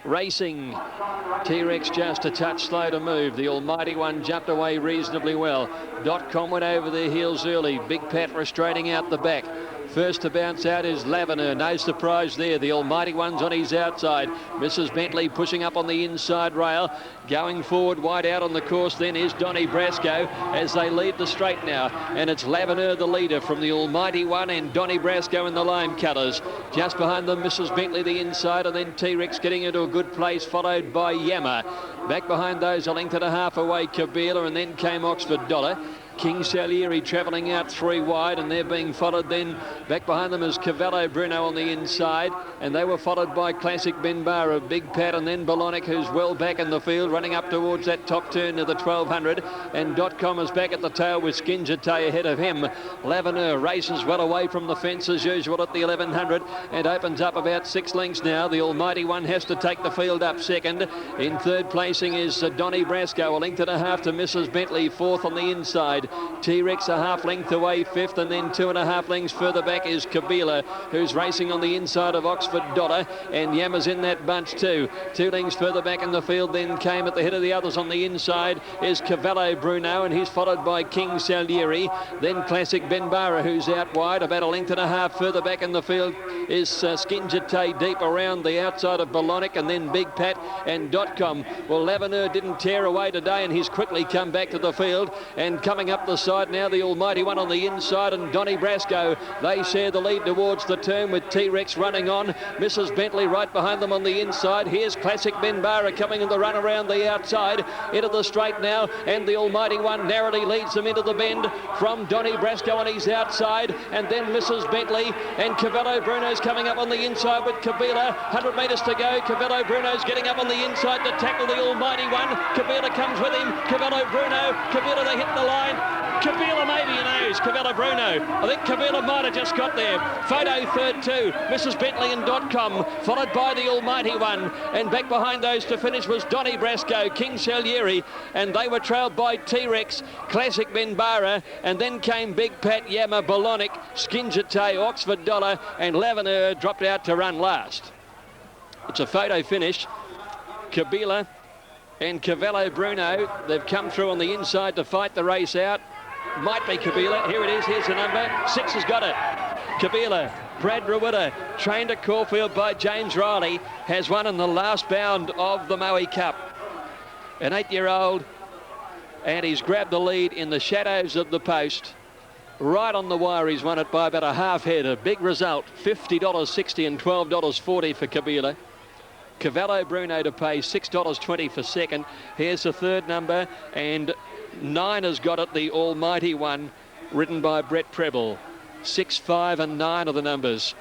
Racing. T-Rex just a touch slow to move. The Almighty One jumped away reasonably well. .com went over their heels early. Big Pat restraining out the back. First to bounce out is Lavender. No surprise there. The Almighty One's on his outside. Mrs. Bentley pushing up on the inside rail. Going forward wide out on the course then is Donnie Brasco as they lead the straight now. And it's Lavender the leader from the Almighty One and Donnie Brasco in the lime colours. Just behind them Mrs. Bentley the inside, and then T-Rex getting into a good place followed by Yammer. Back behind those a length and a half away Kabila, and then came Oxford Dollar. King Salieri travelling out three wide, and they're being followed then. Back behind them is Cavallo Bruno on the inside, and they were followed by Classic Benbara, Big Pat, and then Bolonic, who's well back in the field, running up towards that top turn to the 1200. And .com is back at the tail with Skinjate ahead of him. Lavender races well away from the fence as usual at the 1100 and opens up about 6 lengths now. The Almighty One has to take the field up second. In third placing is Donnie Brasco, a length and a half to Mrs. Bentley, fourth on the inside. T-Rex a half length away fifth, and then 2.5 lengths further back is Kabila, who's racing on the inside of Oxford Dollar, and Yammer's in that bunch too. 2 lengths further back in the field then came at the head of the others on the inside is Cavallo Bruno, and he's followed by King Salieri. Then Classic Benbara, who's out wide. About a length and a half further back in the field is Skinjate deep around the outside of Bolonic, and then Big Pat and .com. Well, Lavender didn't tear away today, and he's quickly come back to the field, and coming up the side now, the Almighty One on the inside, and Donnie Brasco. They share the lead towards the turn with T-Rex running on. Mrs. Bentley right behind them on the inside. Here's Classic Benbara coming in the run around the outside. Into the straight now, and the Almighty One narrowly leads them into the bend from Donnie Brasco on his outside, and then Mrs. Bentley and Cavallo Bruno's coming up on the inside with Kabila. 100 metres to go. Cavallo Bruno's getting up on the inside to tackle the Almighty One. Kabila comes with him. Cavallo Bruno. Kabila, they hit the line. Kabila maybe knows. Cavallo Bruno. I think Kabila might have just got there. Photo third too. Mrs. Bentley and .com, followed by the Almighty One. And back behind those to finish was Donnie Brasco, King Salieri, and they were trailed by T-Rex, Classic Benbara, and then came Big Pat, Yammer, Bolonic, Skinjate, Oxford Dollar, and Lavender dropped out to run last. It's a photo finish. Kabila and Cavallo Bruno, they've come through on the inside to fight the race out. Might be Kabila. Here it is. Here's the number. 6 has got it. Kabila. Brad Rewitter, trained at Caulfield by James Riley, has won in the last bound of the Moe Cup. An 8-year-old, and he's grabbed the lead in the shadows of the post. Right on the wire, he's won it by about a half head. A big result, $50.60 and $12.40 for Kabila. Cavallo Bruno to pay $6.20 for second. Here's the third number, and 9 has got it, the Almighty One, ridden by Brett Preble. 6, 5 and 9 are the numbers.